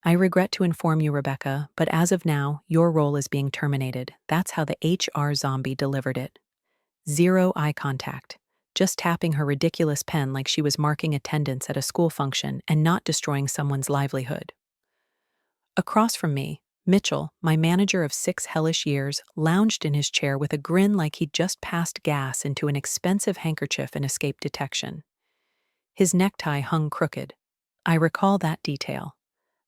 I regret to inform you, Rebecca, but as of now, your role is being terminated. That's how the HR zombie delivered it. Zero eye contact. Just tapping her ridiculous pen like she was marking attendance at a school function and not destroying someone's livelihood. Across from me, Mitchell, my manager of 6 hellish years, lounged in his chair with a grin like he'd just passed gas into an expensive handkerchief and escaped detection. His necktie hung crooked. I recall that detail.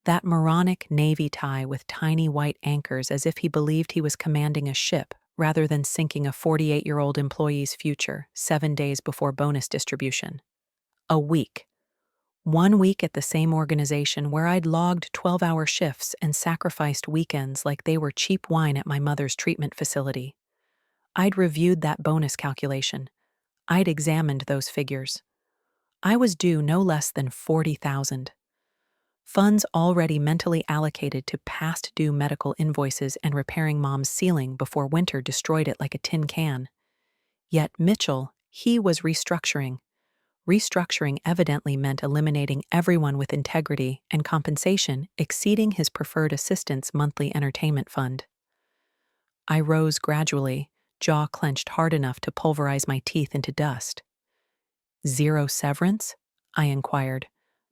That moronic navy tie with tiny white anchors as if he believed he was commanding a ship rather than sinking a 48-year-old employee's future 7 days before bonus distribution. A week. 1 week at the same organization where I'd logged 12-hour shifts and sacrificed weekends like they were cheap wine at my mother's treatment facility. I'd reviewed that bonus calculation. I'd examined those figures. I was due no less than $40,000. Funds already mentally allocated to past due medical invoices and repairing Mom's ceiling before winter destroyed it like a tin can. Yet Mitchell, he was restructuring. Restructuring evidently meant eliminating everyone with integrity and compensation exceeding his preferred assistant's monthly entertainment fund. I rose gradually, jaw clenched hard enough to pulverize my teeth into dust. Zero severance? I inquired,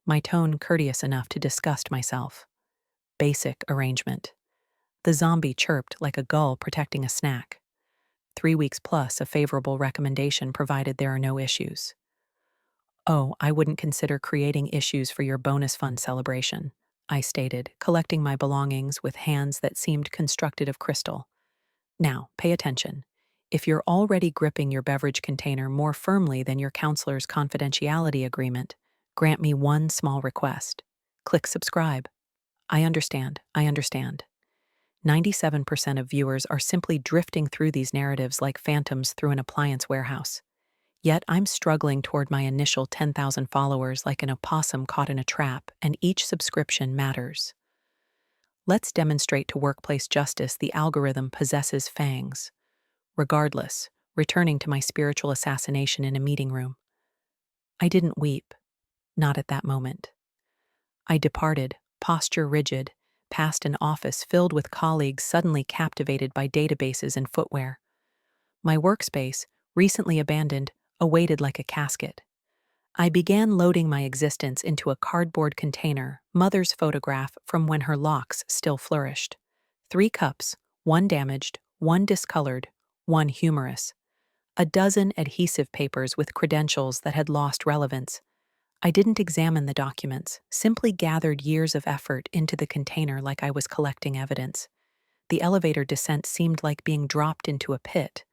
my tone courteous enough to disgust myself. Basic arrangement. The zombie chirped like a gull protecting a snack. 3 weeks plus a favorable recommendation provided there are no issues. Oh, I wouldn't consider creating issues for your bonus fund celebration, I stated, collecting my belongings with hands that seemed constructed of crystal. Now, pay attention. If you're already gripping your beverage container more firmly than your counselor's confidentiality agreement, grant me one small request. Click subscribe. I understand. 97% of viewers are simply drifting through these narratives like phantoms through an appliance warehouse. Yet I'm struggling toward my initial 10,000 followers like an opossum caught in a trap, and each subscription matters. Let's demonstrate to workplace justice the algorithm possesses fangs. Regardless, returning to my spiritual assassination in a meeting room. I didn't weep. Not at that moment. I departed, posture rigid, past an office filled with colleagues suddenly captivated by databases and footwear. My workspace, recently abandoned, awaited like a casket. I began loading my existence into a cardboard container, mother's photograph from when her locks still flourished. 3 cups, 1 damaged, 1 discolored, 1 humorous. A dozen adhesive papers with credentials that had lost relevance. I didn't examine the documents, simply gathered years of effort into the container like I was collecting evidence. The elevator descent seemed like being dropped into a pit.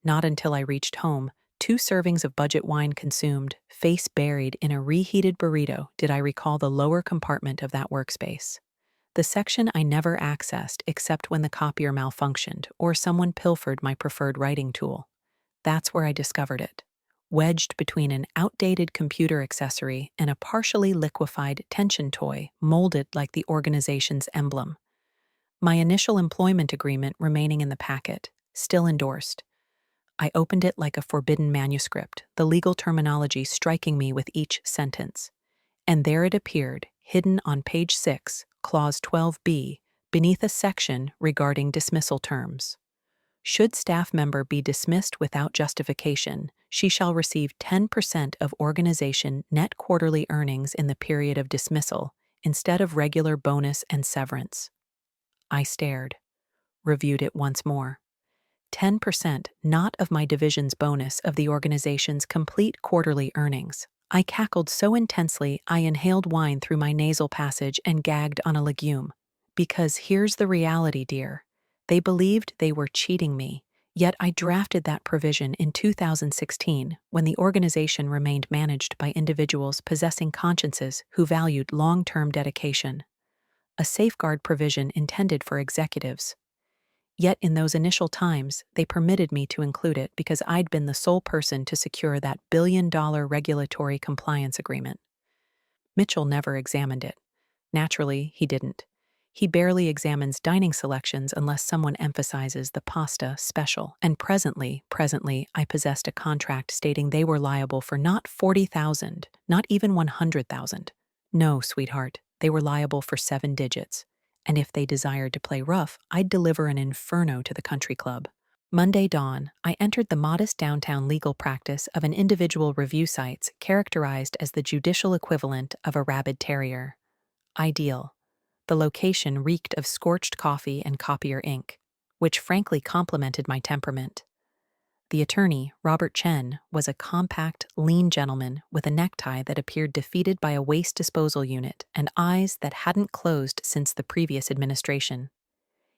Not until I reached home, 2 servings of budget wine consumed, face buried in a reheated burrito, did I recall the lower compartment of that workspace. The section I never accessed except when the copier malfunctioned or someone pilfered my preferred writing tool. That's where I discovered it. Wedged between an outdated computer accessory and a partially liquefied tension toy molded like the organization's emblem. My initial employment agreement remaining in the packet, still endorsed. I opened it like a forbidden manuscript, the legal terminology striking me with each sentence. And there it appeared, hidden on page 6, clause 12b, beneath a section regarding dismissal terms. Should staff member be dismissed without justification, she shall receive 10% of organization net quarterly earnings in the period of dismissal, instead of regular bonus and severance. I stared, reviewed it once more. 10% not of my division's bonus of the organization's complete quarterly earnings. I cackled so intensely I inhaled wine through my nasal passage and gagged on a legume. Because here's the reality, dear. They believed they were cheating me, yet I drafted that provision in 2016 when the organization remained managed by individuals possessing consciences who valued long-term dedication. A safeguard provision intended for executives. Yet in those initial times, they permitted me to include it because I'd been the sole person to secure that billion-dollar regulatory compliance agreement. Mitchell never examined it. Naturally, he didn't. He barely examines dining selections unless someone emphasizes the pasta special, and presently, I possessed a contract stating they were liable for not $40,000, not even $100,000. No, sweetheart, They were liable for 7 digits. And if they desired to play rough, I'd deliver an inferno to the country club. Monday dawn, I entered the modest downtown legal practice of an individual review site characterized as the judicial equivalent of a rabid terrier. Ideal. The location reeked of scorched coffee and copier ink, which frankly complemented my temperament. The attorney, Robert Chen, was a compact, lean gentleman with a necktie that appeared defeated by a waste disposal unit and eyes that hadn't closed since the previous administration.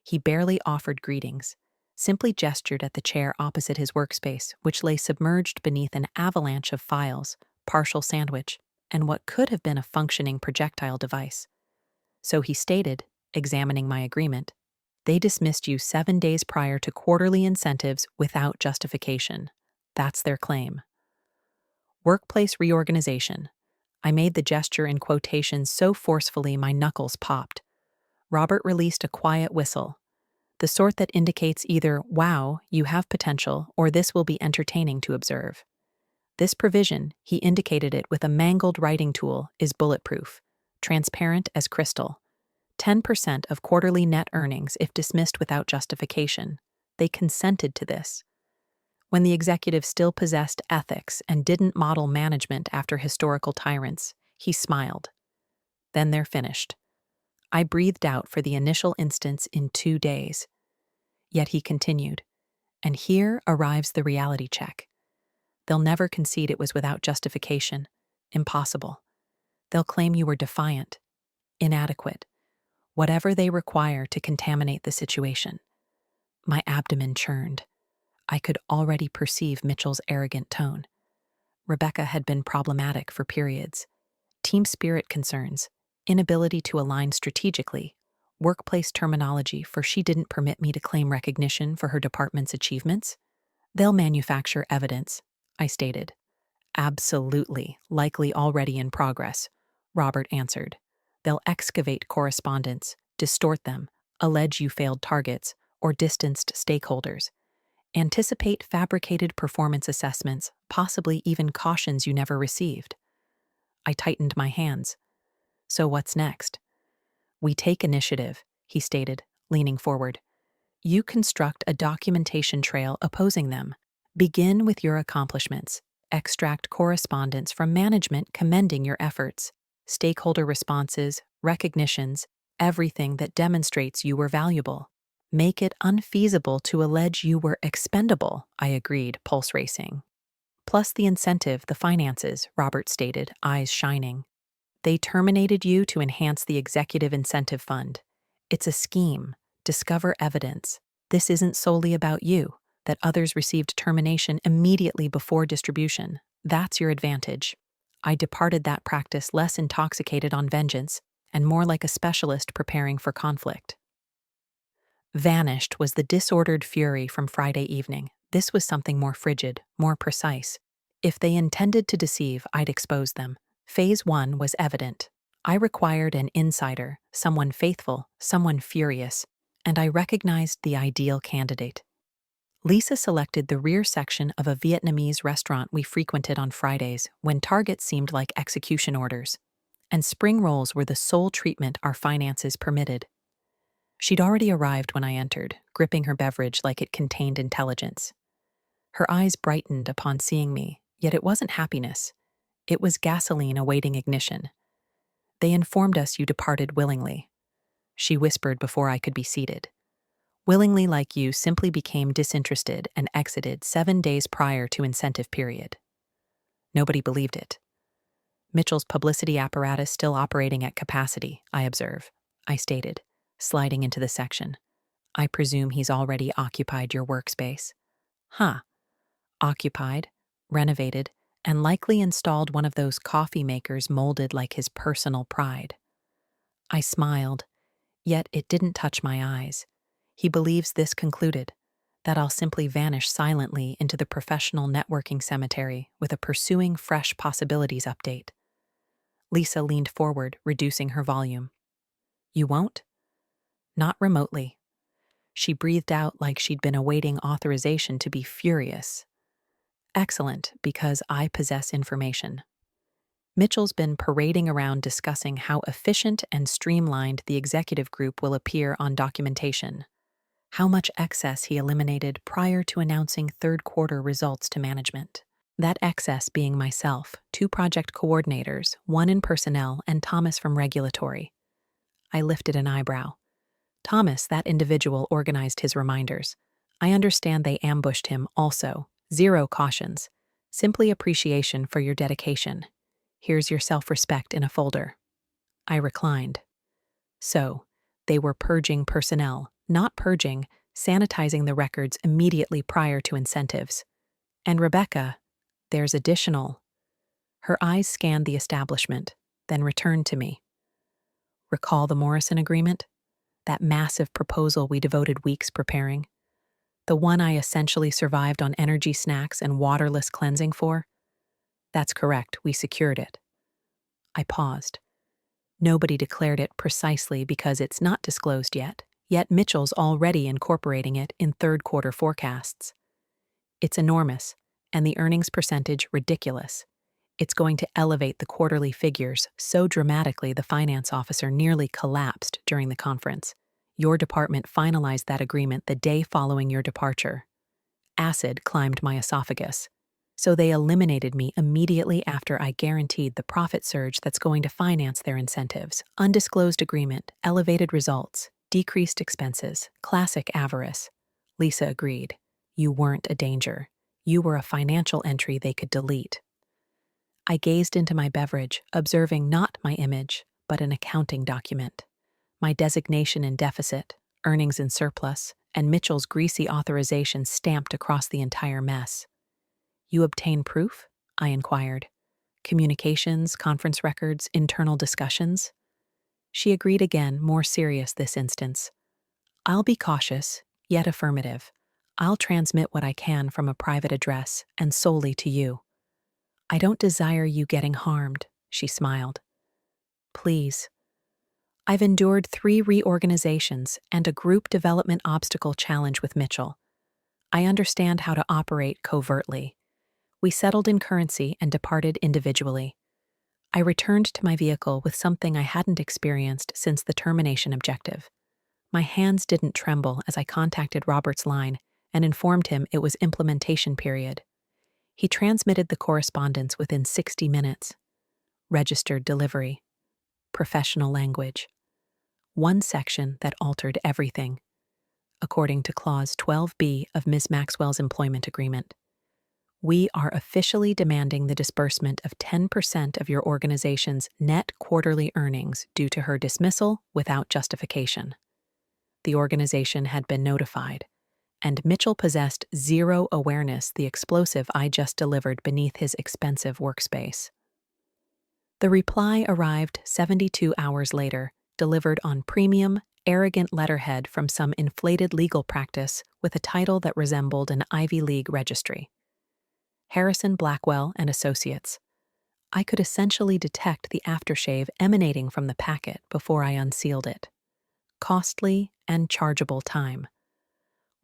He barely offered greetings, simply gestured at the chair opposite his workspace, which lay submerged beneath an avalanche of files, partial sandwich, and what could have been a functioning projectile device. So he stated, examining my agreement, "They dismissed you 7 days prior to quarterly incentives without justification. That's their claim." Workplace reorganization. I made the gesture in quotations so forcefully my knuckles popped. Robert released a quiet whistle, the sort that indicates either, "Wow, you have potential," or "This will be entertaining to observe." This provision, he indicated it with a mangled writing tool, is bulletproof, transparent as crystal. 10% of quarterly net earnings if dismissed without justification. They consented to this. When the executive still possessed ethics and didn't model management after historical tyrants, he smiled. Then they're finished. I breathed out for the initial instance in 2 days. Yet he continued. And here arrives the reality check. They'll never concede it was without justification. Impossible. They'll claim you were defiant, inadequate, whatever they require to contaminate the situation. My abdomen churned. I could already perceive Mitchell's arrogant tone. Rebecca had been problematic for periods. Team spirit concerns, inability to align strategically, workplace terminology for she didn't permit me to claim recognition for her department's achievements. They'll manufacture evidence, I stated. Absolutely, likely already in progress, Robert answered. They'll excavate correspondence, distort them, allege you failed targets, or distanced stakeholders. Anticipate fabricated performance assessments, possibly even cautions you never received. I tightened my hands. So what's next? We take initiative, he stated, leaning forward. You construct a documentation trail opposing them. Begin with your accomplishments. Extract correspondence from management commending your efforts. Stakeholder responses, recognitions, everything that demonstrates you were valuable. Make it unfeasible to allege you were expendable, I agreed, pulse racing. Plus the incentive, the finances, Robert stated, eyes shining. They terminated you to enhance the executive incentive fund. It's a scheme. Discover evidence. This isn't solely about you, that others received termination immediately before distribution. That's your advantage. I departed that practice less intoxicated on vengeance and more like a specialist preparing for conflict. Vanished was the disordered fury from Friday evening. This was something more frigid, more precise. If they intended to deceive, I'd expose them. Phase 1 was evident. I required an insider, someone faithful, someone furious, and I recognized the ideal candidate. Lisa selected the rear section of a Vietnamese restaurant we frequented on Fridays when targets seemed like execution orders, and spring rolls were the sole treatment our finances permitted. She'd already arrived when I entered, gripping her beverage like it contained intelligence. Her eyes brightened upon seeing me, yet it wasn't happiness. It was gasoline awaiting ignition. They informed us you departed willingly. She whispered before I could be seated. Willingly like you simply became disinterested and exited 7 days prior to incentive period. Nobody believed it. Mitchell's publicity apparatus still operating at capacity, I observe, I stated, sliding into the section. I presume he's already occupied your workspace. Huh. Occupied, renovated, and likely installed one of those coffee makers molded like his personal pride. I smiled, yet it didn't touch my eyes. He believes this concluded, that I'll simply vanish silently into the professional networking cemetery with a pursuing fresh possibilities update. Lisa leaned forward, reducing her volume. You won't? Not remotely. She breathed out like she'd been awaiting authorization to be furious. Excellent, because I possess information. Mitchell's been parading around discussing how efficient and streamlined the executive group will appear on documentation, how much excess he eliminated prior to announcing third quarter results to management. That excess being myself, two project coordinators, one in personnel, and Thomas from regulatory. I lifted an eyebrow. Thomas, that individual, organized his reminders. I understand they ambushed him also. Zero cautions. Simply appreciation for your dedication. Here's your self-respect in a folder. I reclined. So, they were purging personnel, not purging, sanitizing the records immediately prior to incentives. And Rebecca, there's additional. Her eyes scanned the establishment, then returned to me. Recall the Morrison Agreement? That massive proposal we devoted weeks preparing? The one I essentially survived on energy snacks and waterless cleansing for? That's correct, we secured it. I paused. Nobody declared it precisely because it's not disclosed yet Mitchell's already incorporating it in third quarter forecasts. It's enormous, and the earnings percentage ridiculous. It's going to elevate the quarterly figures so dramatically the finance officer nearly collapsed during the conference. Your department finalized that agreement the day following your departure. Acid climbed my esophagus. So they eliminated me immediately after I guaranteed the profit surge that's going to finance their incentives. Undisclosed agreement, elevated results, decreased expenses, classic avarice. Lisa agreed. You weren't a danger. You were a financial entry they could delete. I gazed into my beverage, observing not my image, but an accounting document. My designation in deficit, earnings in surplus, and Mitchell's greasy authorization stamped across the entire mess. You obtain proof? I inquired. Communications, conference records, internal discussions? She agreed again, more serious this instance. I'll be cautious, yet affirmative. I'll transmit what I can from a private address, and solely to you. I don't desire you getting harmed, she smiled. Please. I've endured 3 reorganizations and a group development obstacle challenge with Mitchell. I understand how to operate covertly. We settled in currency and departed individually. I returned to my vehicle with something I hadn't experienced since the termination objective. My hands didn't tremble as I contacted Robert's line and informed him it was implementation period. He transmitted the correspondence within 60 minutes. Registered delivery. Professional language. One section that altered everything, according to Clause 12B of Ms. Maxwell's employment agreement. We are officially demanding the disbursement of 10% of your organization's net quarterly earnings due to her dismissal without justification. The organization had been notified, and Mitchell possessed zero awareness the explosive I just delivered beneath his expensive workspace. The reply arrived 72 hours later, delivered on premium, arrogant letterhead from some inflated legal practice with a title that resembled an Ivy League registry. Harrison Blackwell and Associates. I could essentially detect the aftershave emanating from the packet before I unsealed it. Costly and chargeable time.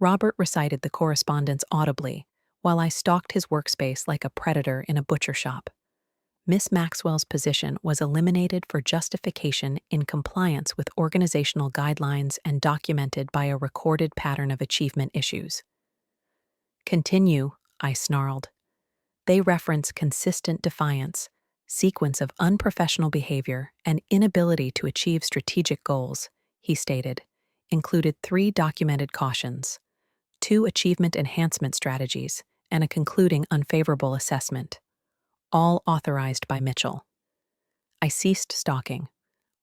Robert recited the correspondence audibly, while I stalked his workspace like a predator in a butcher shop. Miss Maxwell's position was eliminated for justification in compliance with organizational guidelines and documented by a recorded pattern of achievement issues. Continue, I snarled. They reference consistent defiance, sequence of unprofessional behavior, and inability to achieve strategic goals, he stated, included 3 documented cautions, 2 achievement enhancement strategies, and a concluding unfavorable assessment, all authorized by Mitchell. I ceased stalking.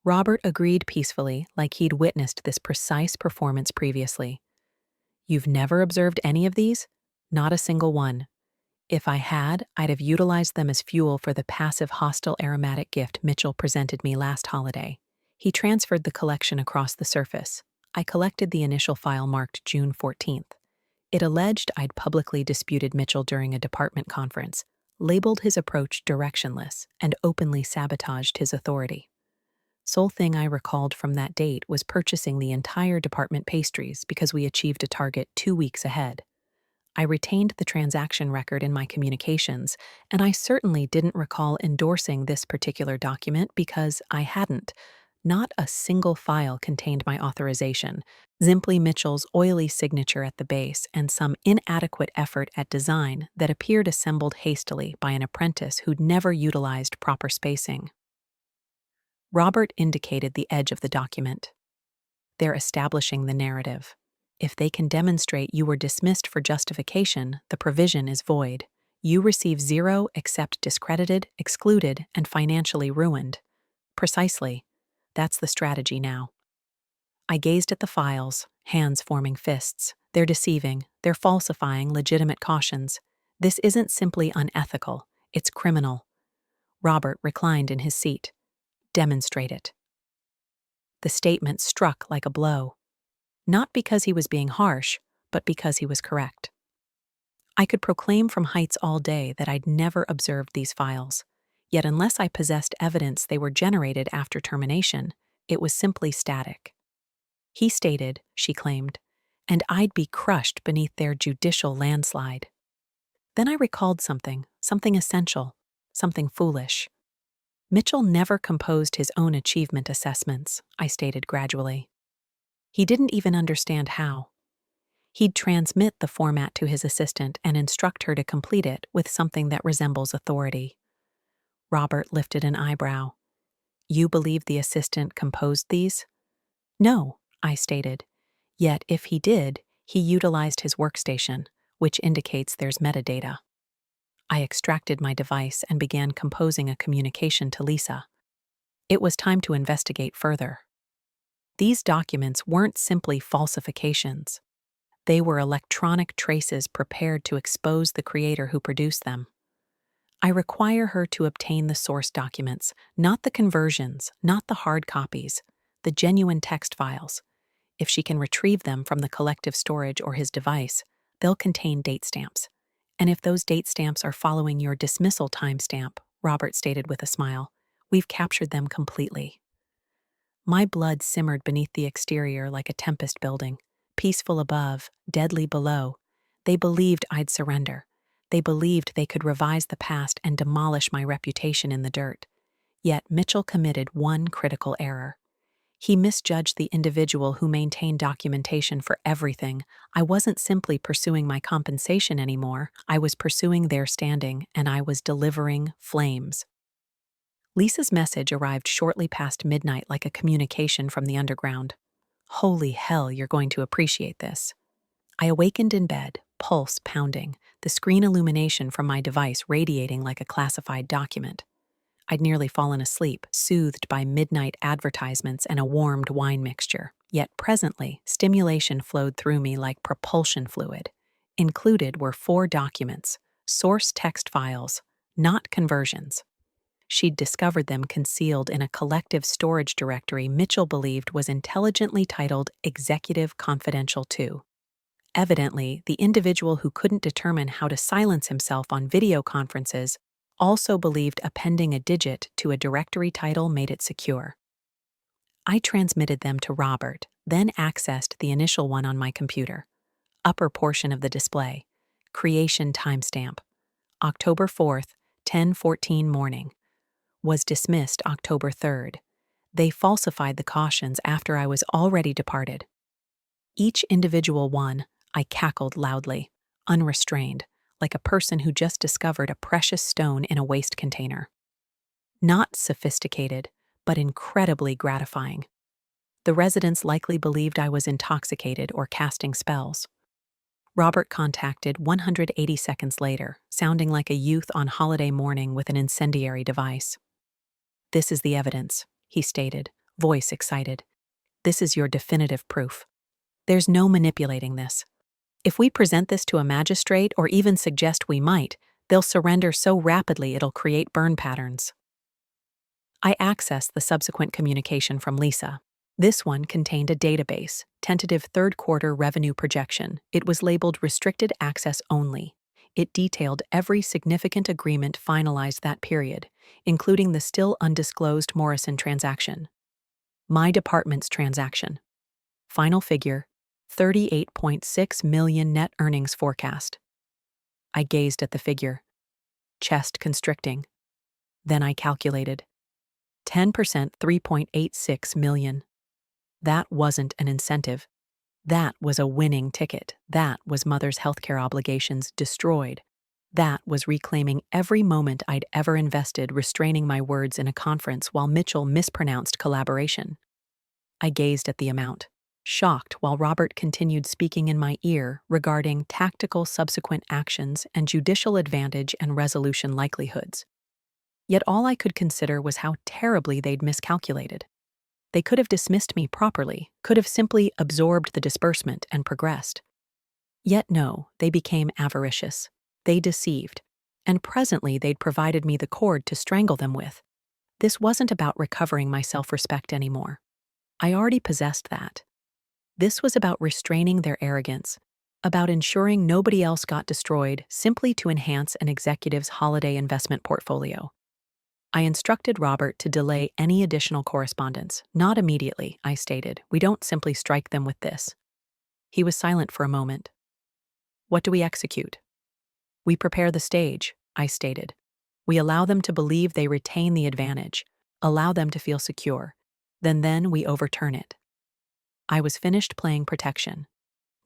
Robert agreed peacefully, like he'd witnessed this precise performance previously. You've never observed any of these? Not a single one. If I had, I'd have utilized them as fuel for the passive hostile aromatic gift Mitchell presented me last holiday. He transferred the collection across the surface. I collected the initial file marked June 14th. It alleged I'd publicly disputed Mitchell during a department conference, labeled his approach directionless, and openly sabotaged his authority. Sole thing I recalled from that date was purchasing the entire department pastries because we achieved a target 2 weeks ahead. I retained the transaction record in my communications, and I certainly didn't recall endorsing this particular document because I hadn't. Not a single file contained my authorization, simply Mitchell's oily signature at the base and some inadequate effort at design that appeared assembled hastily by an apprentice who'd never utilized proper spacing. Robert indicated the edge of the document. They're establishing the narrative. If they can demonstrate you were dismissed for justification, the provision is void. You receive zero except discredited, excluded, and financially ruined. Precisely. That's the strategy now. I gazed at the files, hands forming fists. They're deceiving. They're falsifying legitimate cautions. This isn't simply unethical. It's criminal. Robert reclined in his seat. Demonstrate it. The statement struck like a blow. Not because he was being harsh, but because he was correct. I could proclaim from heights all day that I'd never observed these files. Yet unless I possessed evidence they were generated after termination, it was simply static. He stated, she claimed, and I'd be crushed beneath their judicial landslide. Then I recalled something essential, something foolish. Mitchell never composed his own achievement assessments, I stated gradually. He didn't even understand how. He'd transmit the format to his assistant and instruct her to complete it with something that resembles authority. Robert lifted an eyebrow. You believe the assistant composed these? No, I stated. Yet if he did, he utilized his workstation, which indicates there's metadata. I extracted my device and began composing a communication to Lisa. It was time to investigate further. These documents weren't simply falsifications. They were electronic traces prepared to expose the creator who produced them. I require her to obtain the source documents, not the conversions, not the hard copies, the genuine text files. If she can retrieve them from the collective storage or his device, they'll contain date stamps. And if those date stamps are following your dismissal timestamp, Robert stated with a smile, we've captured them completely. My blood simmered beneath the exterior like a tempest building. Peaceful above, deadly below. They believed I'd surrender. They believed they could revise the past and demolish my reputation in the dirt. Yet Mitchell committed one critical error. He misjudged the individual who maintained documentation for everything. I wasn't simply pursuing my compensation anymore. I was pursuing their standing, and I was delivering flames. Lisa's message arrived shortly past midnight like a communication from the underground. Holy hell, you're going to appreciate this. I awakened in bed, pulse pounding, the screen illumination from my device radiating like a classified document. I'd nearly fallen asleep, soothed by midnight advertisements and a warmed wine mixture. Yet presently, stimulation flowed through me like propulsion fluid. Included were 4 documents, source text files, not conversions. She'd discovered them concealed in a collective storage directory Mitchell believed was intelligently titled Executive Confidential 2. Evidently, the individual who couldn't determine how to silence himself on video conferences also believed appending a digit to a directory title made it secure. I transmitted them to Robert, then accessed the initial one on my computer. Upper portion of the display. Creation timestamp. October 4th, 10:14 morning. Was dismissed October 3rd. They falsified the cautions after I was already departed. Each individual one, I cackled loudly, unrestrained, like a person who just discovered a precious stone in a waste container. Not sophisticated, but incredibly gratifying. The residents likely believed I was intoxicated or casting spells. Robert contacted 180 seconds later, sounding like a youth on holiday morning with an incendiary device. This is the evidence, he stated, voice excited. This is your definitive proof. There's no manipulating this. If we present this to a magistrate or even suggest we might, they'll surrender so rapidly it'll create burn patterns. I accessed the subsequent communication from Lisa. This one contained a database, tentative third quarter revenue projection. It was labeled restricted access only. It detailed every significant agreement finalized that period, including the still undisclosed Morrison transaction. My department's transaction. Final figure, $38.6 million net earnings forecast. I gazed at the figure, chest constricting. Then I calculated. 10%, 3.86 million. That wasn't an incentive. That was a winning ticket. That was Mother's healthcare obligations destroyed. That was reclaiming every moment I'd ever invested restraining my words in a conference while Mitchell mispronounced collaboration. I gazed at the amount, shocked while Robert continued speaking in my ear regarding tactical subsequent actions and judicial advantage and resolution likelihoods. Yet all I could consider was how terribly they'd miscalculated. They could have dismissed me properly, could have simply absorbed the disbursement and progressed. Yet no, they became avaricious. They deceived. And presently they'd provided me the cord to strangle them with. This wasn't about recovering my self-respect anymore. I already possessed that. This was about restraining their arrogance, about ensuring nobody else got destroyed simply to enhance an executive's holiday investment portfolio. I instructed Robert to delay any additional correspondence. Not immediately, I stated. We don't simply strike them with this. He was silent for a moment. What do we execute? We prepare the stage, I stated. We allow them to believe they retain the advantage, allow them to feel secure. Then we overturn it. I was finished playing protection.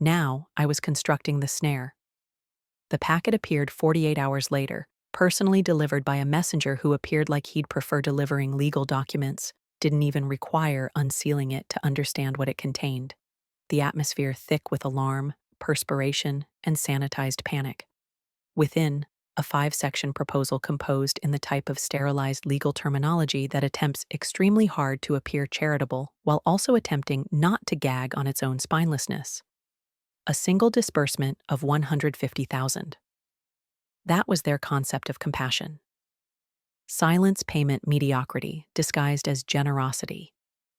Now I was constructing the snare. The packet appeared 48 hours later, personally delivered by a messenger who appeared like he'd prefer delivering legal documents, didn't even require unsealing it to understand what it contained. The atmosphere thick with alarm, perspiration, and sanitized panic. Within, a 5-section proposal composed in the type of sterilized legal terminology that attempts extremely hard to appear charitable while also attempting not to gag on its own spinelessness. A single disbursement of $150,000. That was their concept of compassion. Silence payment mediocrity disguised as generosity.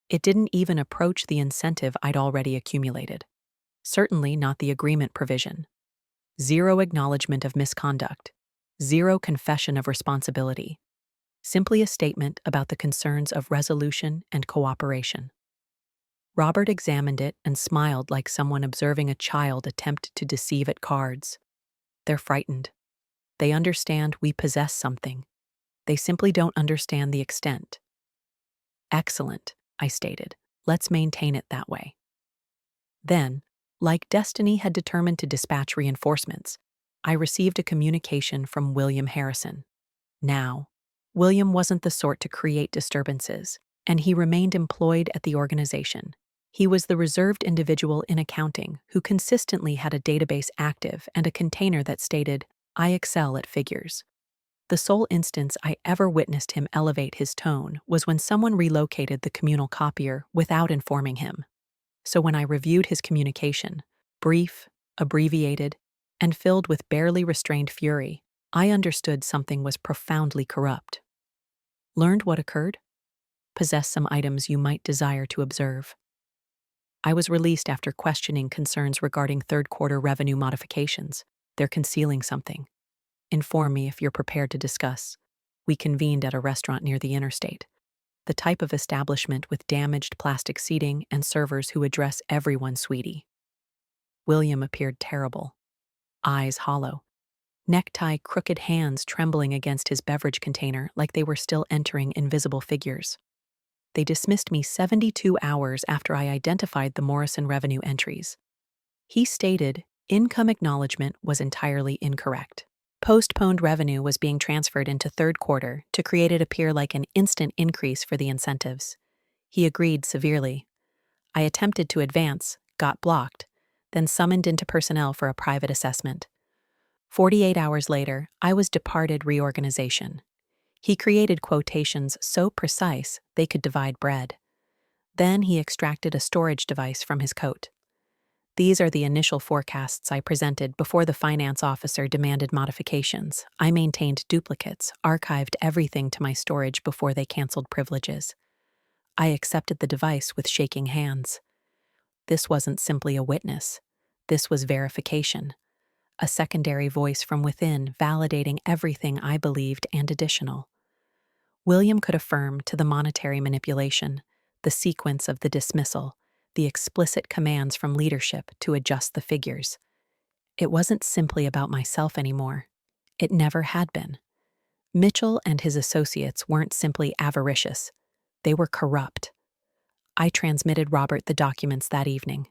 It didn't even approach the incentive I'd already accumulated. Certainly not the agreement provision. Zero acknowledgement of misconduct. Zero confession of responsibility. Simply a statement about the concerns of resolution and cooperation. Robert examined it and smiled like someone observing a child attempt to deceive at cards. They're frightened. They understand we possess something. They simply don't understand the extent. Excellent, I stated. Let's maintain it that way. Then, like destiny had determined to dispatch reinforcements, I received a communication from William Harrison. Now, William wasn't the sort to create disturbances, and he remained employed at the organization. He was the reserved individual in accounting who consistently had a database active and a container that stated, I excel at figures. The sole instance I ever witnessed him elevate his tone was when someone relocated the communal copier without informing him. So when I reviewed his communication, brief, abbreviated, and filled with barely restrained fury, I understood something was profoundly corrupt. Learned what occurred? Possessed some items you might desire to observe. I was released after questioning concerns regarding third-quarter revenue modifications. They're concealing something. Inform me if you're prepared to discuss. We convened at a restaurant near the interstate. The type of establishment with damaged plastic seating and servers who address everyone, sweetie. William appeared terrible. Eyes hollow. Necktie crooked hands trembling against his beverage container like they were still entering invisible figures. They dismissed me 72 hours after I identified the Morrison revenue entries. He stated income acknowledgement was entirely incorrect. Postponed revenue was being transferred into third quarter to create it appear like an instant increase for the incentives. He agreed severely. I attempted to advance, got blocked, then summoned into personnel for a private assessment. 48 hours later, I was departed reorganization. He created quotations so precise they could divide bread. Then he extracted a storage device from his coat. These are the initial forecasts I presented before the finance officer demanded modifications. I maintained duplicates, archived everything to my storage before they canceled privileges. I accepted the device with shaking hands. This wasn't simply a witness. This was verification. A secondary voice from within validating everything I believed and additional. William could affirm to the monetary manipulation, the sequence of the dismissal, the explicit commands from leadership to adjust the figures. It wasn't simply about myself anymore. It never had been. Mitchell and his associates weren't simply avaricious. They were corrupt. I transmitted Robert the documents that evening.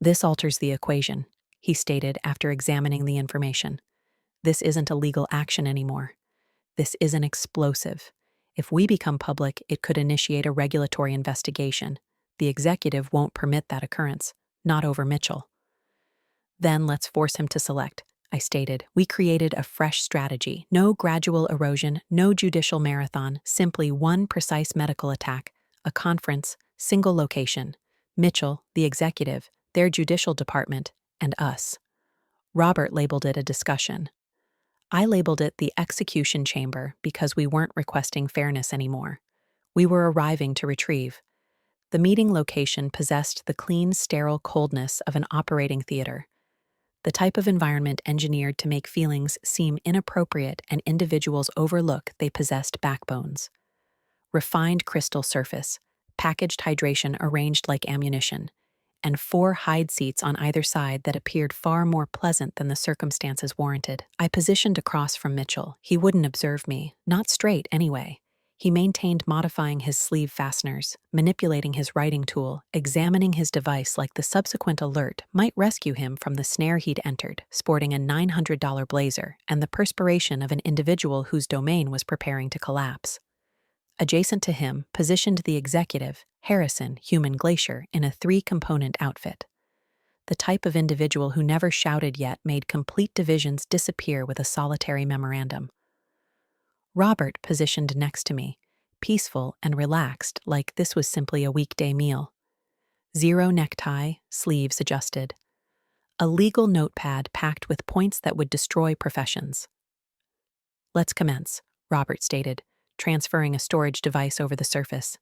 "This alters the equation," he stated after examining the information. "This isn't a legal action anymore. This is an explosive. If we become public, it could initiate a regulatory investigation. The executive won't permit that occurrence, not over Mitchell." "Then let's force him to select," I stated. We created a fresh strategy. No gradual erosion, no judicial marathon, simply one precise medical attack, a conference, single location. Mitchell, the executive, their judicial department, and us. Robert labeled it a discussion. I labeled it the execution chamber because we weren't requesting fairness anymore. We were arriving to retrieve. The meeting location possessed the clean, sterile coldness of an operating theater, the type of environment engineered to make feelings seem inappropriate and individuals overlook they possessed backbones. Refined crystal surface, packaged hydration arranged like ammunition, and 4 hide seats on either side that appeared far more pleasant than the circumstances warranted. I positioned across from Mitchell. He wouldn't observe me, not straight anyway. He maintained modifying his sleeve fasteners, manipulating his writing tool, examining his device like the subsequent alert might rescue him from the snare he'd entered, sporting a $900 blazer and the perspiration of an individual whose domain was preparing to collapse. Adjacent to him, positioned the executive, Harrison, human glacier, in a 3-component outfit. The type of individual who never shouted yet made complete divisions disappear with a solitary memorandum. Robert positioned next to me, peaceful and relaxed like this was simply a weekday meal. 0 necktie, sleeves adjusted. A legal notepad packed with points that would destroy professions. "Let's commence," Robert stated, transferring a storage device over the surface.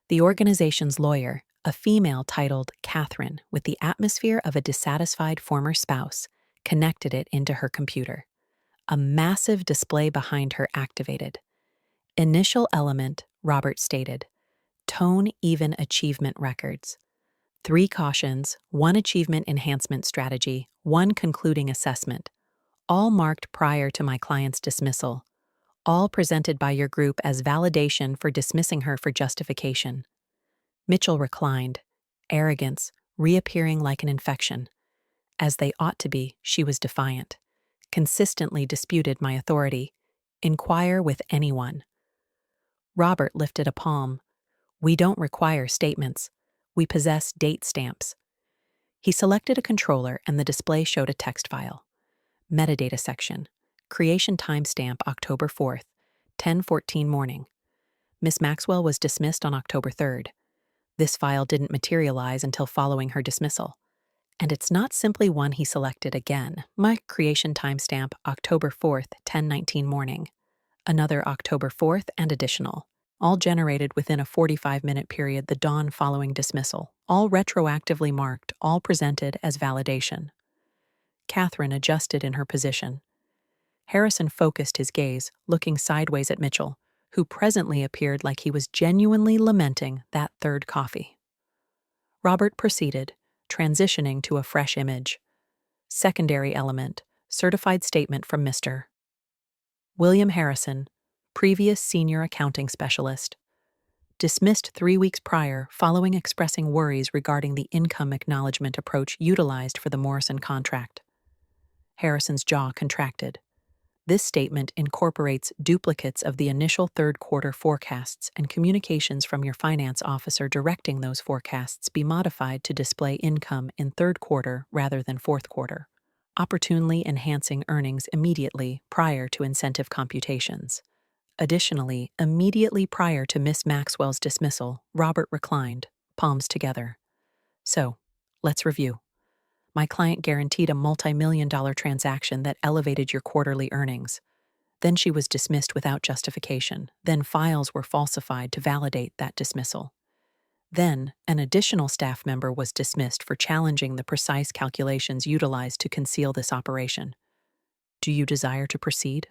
The organization's lawyer, a female titled Catherine with the atmosphere of a dissatisfied former spouse, connected it into her computer. A massive display behind her activated. "Initial element," Robert stated. "Tone even achievement records. 3 cautions, 1 achievement enhancement strategy, 1 concluding assessment. All marked prior to my client's dismissal. All presented by your group as validation for dismissing her for justification." Mitchell reclined, arrogance reappearing like an infection. As they ought to be, she was defiant. Consistently disputed my authority. "Inquire with anyone." Robert lifted a palm. "We don't require statements. We possess date stamps." He selected a controller and the display showed a text file. Metadata section. Creation timestamp October 4th, 10:14 morning. Miss Maxwell was dismissed on October 3rd. This file didn't materialize until following her dismissal. And it's not simply one he selected again. My creation timestamp October 4th, 10:19 morning. Another October 4th and additional. All generated within a 45-minute period the dawn following dismissal. All retroactively marked, all presented as validation. Catherine adjusted in her position. Harrison focused his gaze, looking sideways at Mitchell, who presently appeared like he was genuinely lamenting that 3rd coffee. Robert proceeded, transitioning to a fresh image. Secondary element, certified statement from Mr. William Harrison, previous senior accounting specialist. Dismissed 3 weeks prior following expressing worries regarding the income acknowledgement approach utilized for the Morrison contract. Harrison's jaw contracted. This statement incorporates duplicates of the initial 3rd quarter forecasts and communications from your finance officer directing those forecasts be modified to display income in 3rd quarter rather than 4th quarter, opportunely enhancing earnings immediately prior to incentive computations. Additionally, immediately prior to Miss Maxwell's dismissal, Robert reclined, palms together. "So, let's review. My client guaranteed a multi-million-dollar transaction that elevated your quarterly earnings. Then she was dismissed without justification. Then files were falsified to validate that dismissal. Then, an additional staff member was dismissed for challenging the precise calculations utilized to conceal this operation. Do you desire to proceed?"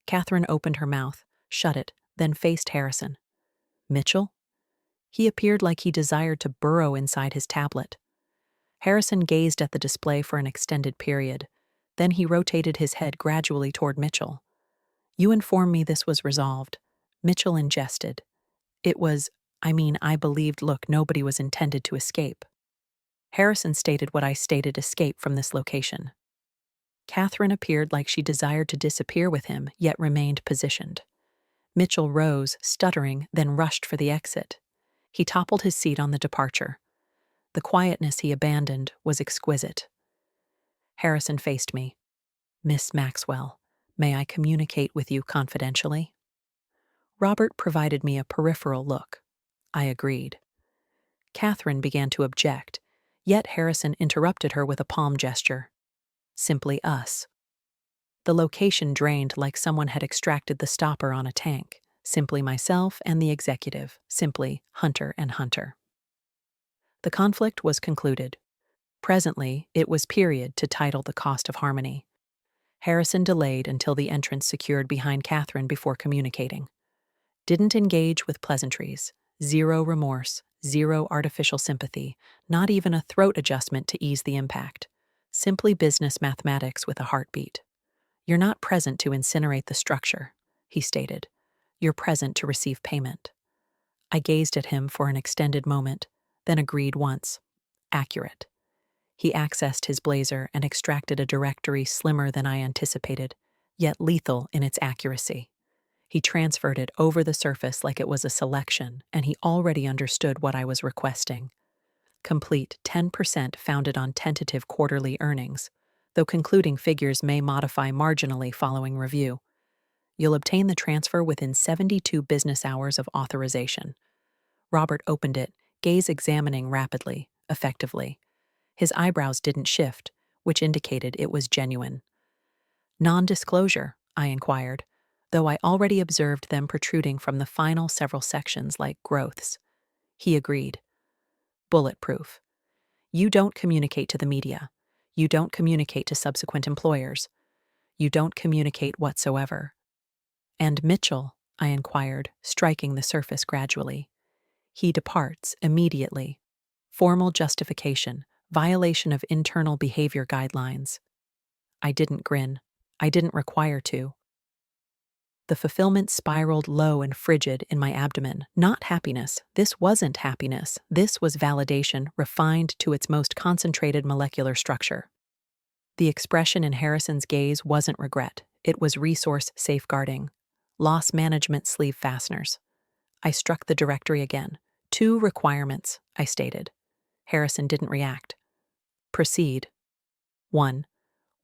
Catherine opened her mouth, shut it, then faced Harrison. "Mitchell?" He appeared like he desired to burrow inside his tablet. Harrison gazed at the display for an extended period, Then he rotated his head gradually toward Mitchell. "You informed me this was resolved." Mitchell ingested. I believed, look, nobody was intended to escape. Harrison stated what I stated, escape from this location. Catherine appeared like she desired to disappear with him, yet remained positioned. Mitchell rose, stuttering, then rushed for the exit. He toppled his seat on the departure. The quietness he abandoned was exquisite. Harrison faced me. "Miss Maxwell, may I communicate with you confidentially?" Robert provided me a peripheral look. I agreed. Catherine began to object, yet Harrison interrupted her with a palm gesture. "Simply us." The location drained like someone had extracted the stopper on a tank. Simply myself and the executive. Simply Hunter and Hunter. The conflict was concluded. Presently, it was period to title the cost of harmony. Harrison delayed until the entrance secured behind Catherine before communicating. Didn't engage with pleasantries. Zero remorse, zero artificial sympathy, not even a throat adjustment to ease the impact. Simply business mathematics with a heartbeat. "You're not present to incinerate the structure," he stated. "You're present to receive payment." I gazed at him for an extended moment, then agreed once. Accurate. He accessed his blazer and extracted a directory slimmer than I anticipated, yet lethal in its accuracy. He transferred it over the surface like it was a selection, and he already understood what I was requesting. Complete 10% founded on tentative quarterly earnings, though concluding figures may modify marginally following review. You'll obtain the transfer within 72 business hours of authorization. Robert opened it, gaze examining rapidly, effectively. His eyebrows didn't shift, which indicated it was genuine. "Non-disclosure?" I inquired, though I already observed them protruding from the final several sections like growths. He agreed. "Bulletproof. You don't communicate to the media. You don't communicate to subsequent employers. You don't communicate whatsoever." "And Mitchell?" I inquired, striking the surface gradually. "He departs immediately. Formal justification, violation of internal behavior guidelines." I didn't grin. I didn't require to. The fulfillment spiraled low and frigid in my abdomen. Not happiness. This wasn't happiness. This was validation refined to its most concentrated molecular structure. The expression in Harrison's gaze wasn't regret. It was resource safeguarding. Loss management sleeve fasteners. I struck the directory again. 2 requirements, I stated. Harrison didn't react. "Proceed." 1.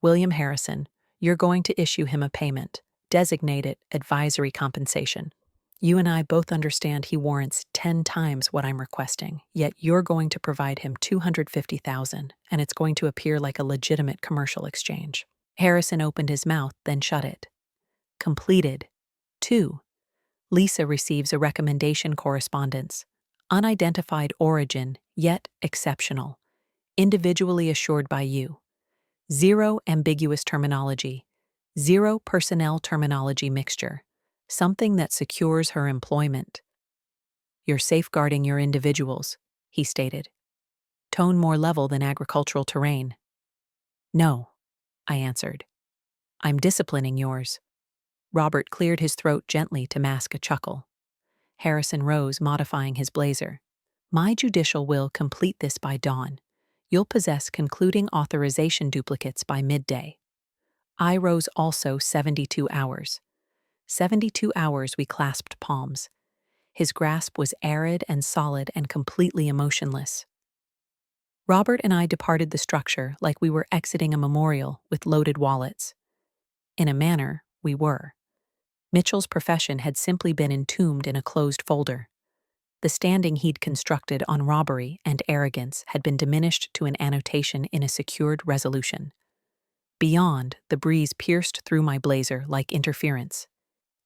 William Harrison, you're going to issue him a payment. Designate it advisory compensation. You and I both understand he warrants 10 times what I'm requesting, yet you're going to provide him $250,000, and it's going to appear like a legitimate commercial exchange. Harrison opened his mouth, then shut it. Completed. 2. Lisa receives a recommendation correspondence. Unidentified origin, yet exceptional. Individually assured by you. 0 ambiguous terminology. 0 personnel terminology mixture. Something that secures her employment. "You're safeguarding your individuals," he stated. Tone more level than agricultural terrain. "No," I answered. "I'm disciplining yours." Robert cleared his throat gently to mask a chuckle. Harrison rose, modifying his blazer. "My judicial will complete this by dawn. You'll possess concluding authorization duplicates by midday." I rose also 72 hours. 72 hours we clasped palms. His grasp was arid and solid and completely emotionless. Robert and I departed the structure like we were exiting a memorial with loaded wallets. In a manner, we were. Mitchell's profession had simply been entombed in a closed folder. The standing he'd constructed on robbery and arrogance had been diminished to an annotation in a secured resolution. Beyond, the breeze pierced through my blazer like interference.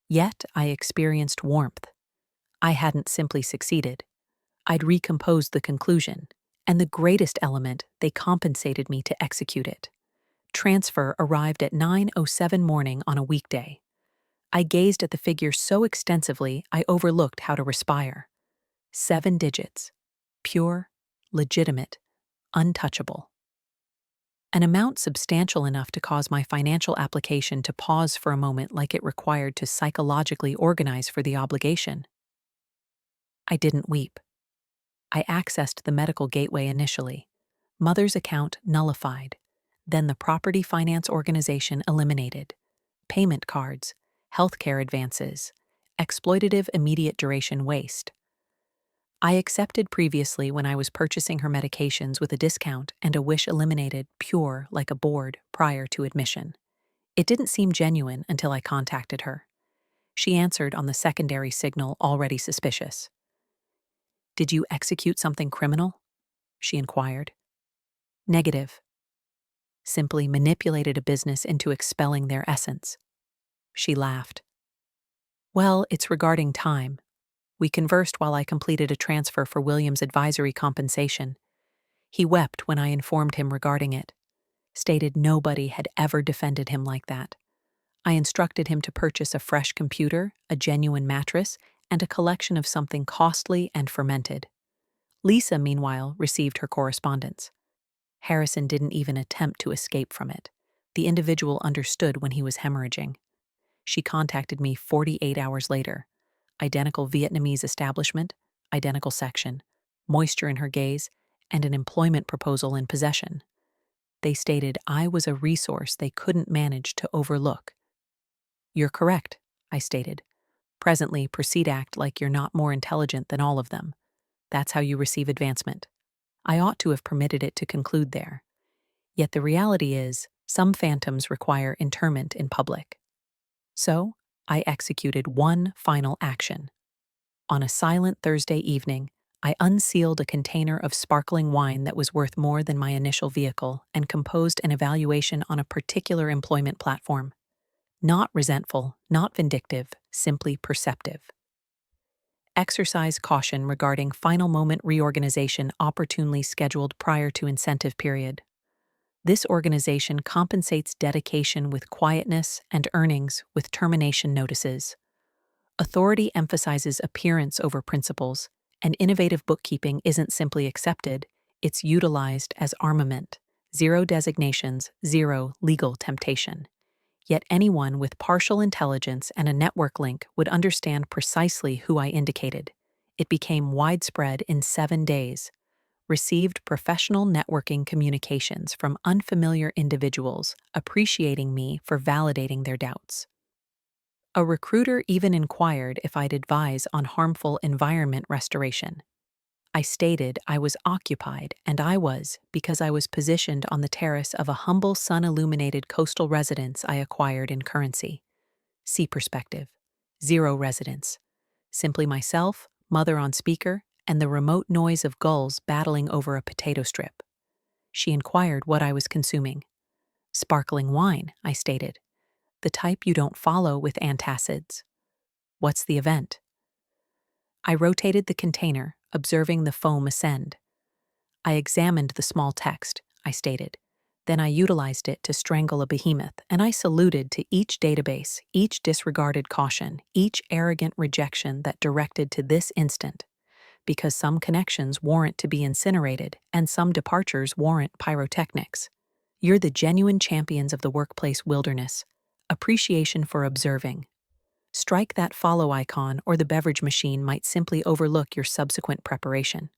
Yet I experienced warmth. I hadn't simply succeeded. I'd recomposed the conclusion, and the greatest element, they compensated me to execute it. Transfer arrived at 9:07 morning on a weekday. I gazed at the figure so extensively I overlooked how to respire. 7 digits. Pure, legitimate, untouchable. an amount substantial enough to cause my financial application to pause for a moment like it required to psychologically organize for the obligation. I didn't weep. I accessed the medical gateway initially. Mother's account nullified. Then the property finance organization eliminated. Payment cards, healthcare advances, exploitative immediate duration waste. I accepted previously when I was purchasing her medications with a discount and a wish eliminated, pure like a board, prior to admission. It didn't seem genuine until I contacted her. She answered on the secondary signal already suspicious. "Did you execute something criminal?" she inquired. "Negative. Simply manipulated a business into expelling their essence." She laughed. "Well, it's regarding time. We conversed while I completed a transfer for William's advisory compensation. He wept when I informed him regarding it, stated nobody had ever defended him like that. I instructed him to purchase a fresh computer, a genuine mattress, and a collection of something costly and fermented. Lisa, meanwhile, received her correspondence. Harrison didn't even attempt to escape from it. The individual understood when he was hemorrhaging. She contacted me 48 hours later. Identical Vietnamese establishment, identical section, moisture in her gaze, and an employment proposal in possession. They stated I was a resource they couldn't manage to overlook. "You're correct," I stated. "Presently, proceed act like you're not more intelligent than all of them. That's how you receive advancement." I ought to have permitted it to conclude there. Yet the reality is, some phantoms require interment in public. So, I executed one final action. On a silent Thursday evening, I unsealed a container of sparkling wine that was worth more than my initial vehicle and composed an evaluation on a particular employment platform. Not resentful, not vindictive, simply perceptive. Exercise caution regarding final moment reorganization opportunely scheduled prior to incentive period. This organization compensates dedication with quietness and earnings with termination notices. Authority emphasizes appearance over principles, and innovative bookkeeping isn't simply accepted, it's utilized as armament. Zero designations, zero legal temptation. Yet anyone with partial intelligence and a network link would understand precisely who I indicated. It became widespread in 7 days. Received professional networking communications from unfamiliar individuals appreciating me for validating their doubts. A recruiter even inquired if I'd advise on harmful environment restoration. I stated I was occupied, and I was because I was positioned on the terrace of a humble sun-illuminated coastal residence I acquired in currency. See perspective. Zero residence. Simply myself, mother on speaker, and the remote noise of gulls battling over a potato strip. She inquired what I was consuming. "Sparkling wine," I stated. "The type you don't follow with antacids." "What's the event?" I rotated the container, observing the foam ascend. "I examined the small text," I stated. "Then I utilized it to strangle a behemoth, and I saluted to each database, each disregarded caution, each arrogant rejection that directed to this instant. Because some connections warrant to be incinerated, and some departures warrant pyrotechnics. You're the genuine champions of the workplace wilderness. Appreciation for observing. Strike that follow icon, or the beverage machine might simply overlook your subsequent preparation.